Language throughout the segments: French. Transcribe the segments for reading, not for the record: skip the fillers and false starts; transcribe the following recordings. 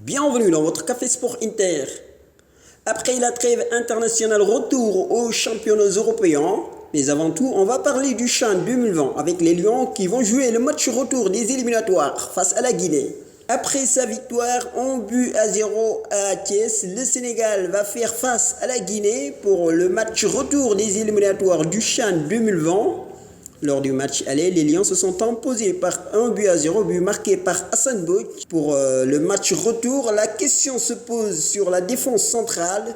Bienvenue dans votre Café Sport Inter. Après la trêve internationale, retour aux championnats européens. Mais avant tout, on va parler du CHAN 2020 avec les Lions qui vont jouer le match retour des éliminatoires face à la Guinée. Après sa victoire 1-0 à Thiès, le Sénégal va faire face à la Guinée pour le match retour des éliminatoires du CHAN 2020. Lors du match aller, les Lions se sont imposés par 1-0, but marqué par Hassan Bouk. Pour le match retour, la question se pose sur la défense centrale.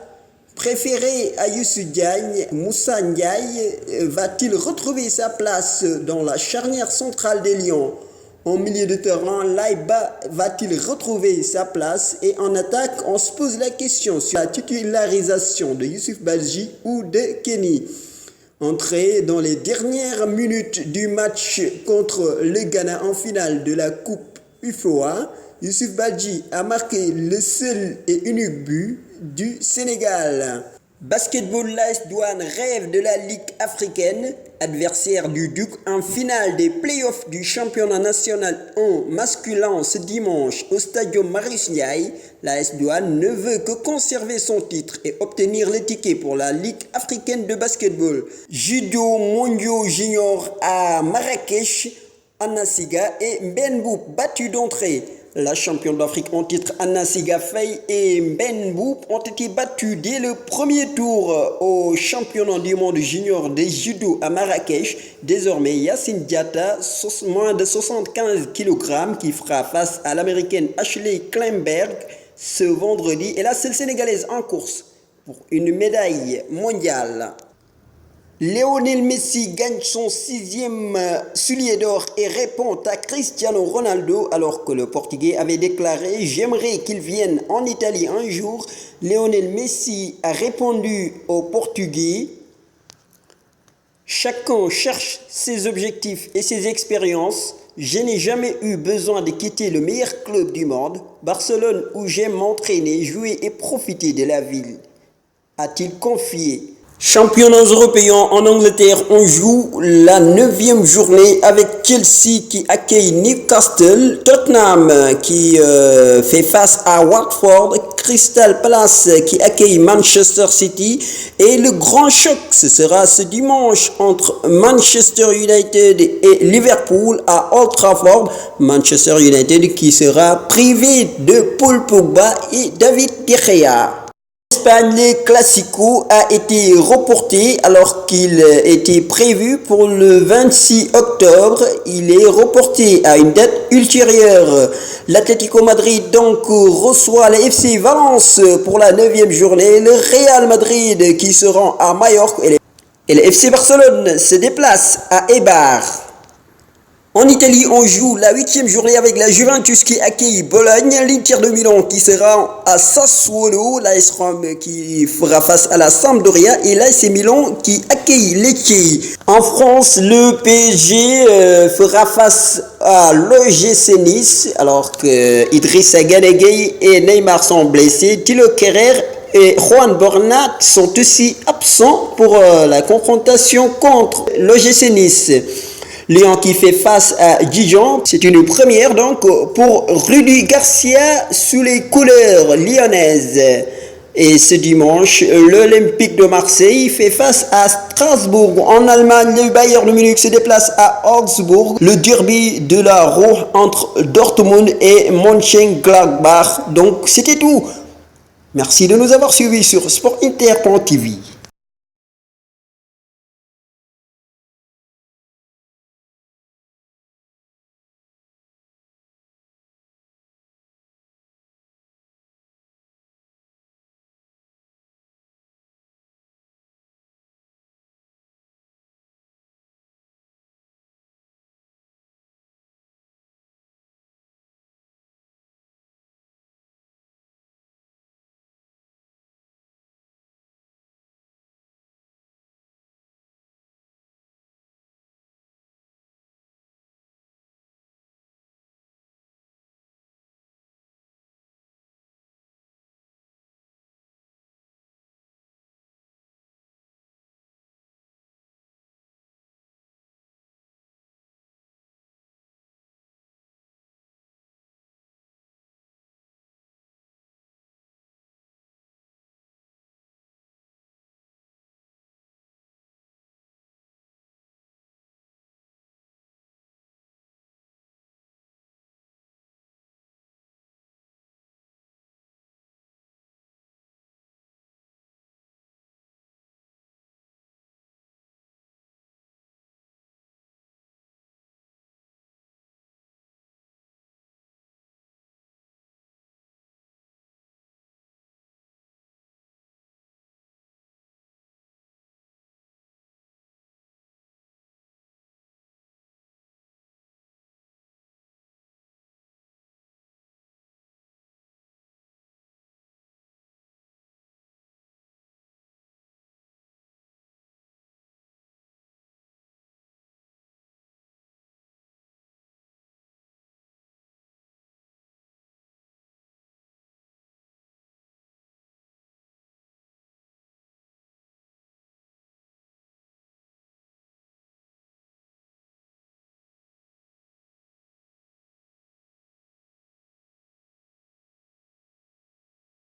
Préféré à Youssou Diagne, Moussa Ndiaye va-t-il retrouver sa place dans la charnière centrale des Lions? En milieu de terrain, Laïba va-t-il retrouver sa place? Et en attaque, on se pose la question sur la titularisation de Youssouf Badji ou de Kenny. Entré dans les dernières minutes du match contre le Ghana en finale de la Coupe UFOA, Youssouf Badji a marqué le seul et unique but du Sénégal. Basketball, l'AS Douanes rêve de la Ligue africaine, adversaire du Duc en finale des playoffs du championnat national 1 masculin ce dimanche au stadium Marius Ndiaye. L'AS Douanes ne veut que conserver son titre et obtenir le ticket pour la Ligue africaine de basketball. Judo mondiaux junior à Marrakech, Anna Siga et Mbenbou battus d'entrée. La championne d'Afrique en titre Anna Siga Faye et Mbenbou ont été battus dès le premier tour au championnat du monde junior des judo à Marrakech. Désormais, Yacine Diatta, moins de 75 kg, qui fera face à l'américaine Ashley Kleinberg ce vendredi, est la seule sénégalaise en course pour une médaille mondiale. Lionel Messi gagne son 6e soulier d'or et répond à Cristiano Ronaldo alors que le Portugais avait déclaré « J'aimerais qu'il vienne en Italie un jour ». Lionel Messi a répondu au Portugais « Chacun cherche ses objectifs et ses expériences. Je n'ai jamais eu besoin de quitter le meilleur club du monde, Barcelone, où j'aime m'entraîner, jouer et profiter de la ville », a-t-il confié. Championnats européens en Angleterre, on joue la 9e journée avec Chelsea qui accueille Newcastle, Tottenham qui fait face à Watford, Crystal Palace qui accueille Manchester City et le grand choc, ce sera ce dimanche entre Manchester United et Liverpool à Old Trafford. Manchester United qui sera privé de Paul Pogba et David De Gea. Espagne, le Classico a été reporté alors qu'il était prévu pour le 26 octobre. Il est reporté à une date ultérieure. L'Atlético Madrid donc reçoit le FC Valence pour la 9e journée. Le Real Madrid qui se rend à Majorque et le FC Barcelone se déplace à Eibar. En Italie, on joue la 8e journée avec la Juventus qui accueille Bologne, l'Inter de Milan qui sera à Sassuolo, l'AS Rome qui fera face à la Sampdoria et l'AC Milan qui accueille Lecce. En France, le PSG fera face à l'OGC Nice alors que Idrissa Gana Gueye et Neymar sont blessés. Thilo Kehrer et Juan Bernat sont aussi absents pour la confrontation contre l'OGC Nice. Lyon qui fait face à Dijon, c'est une première donc pour Rudy Garcia sous les couleurs lyonnaises. Et ce dimanche, l'Olympique de Marseille fait face à Strasbourg. En Allemagne, le Bayern de Munich se déplace à Augsbourg. Le derby de la Ruhr entre Dortmund et Mönchengladbach. Donc c'était tout. Merci de nous avoir suivis sur sportinter.tv.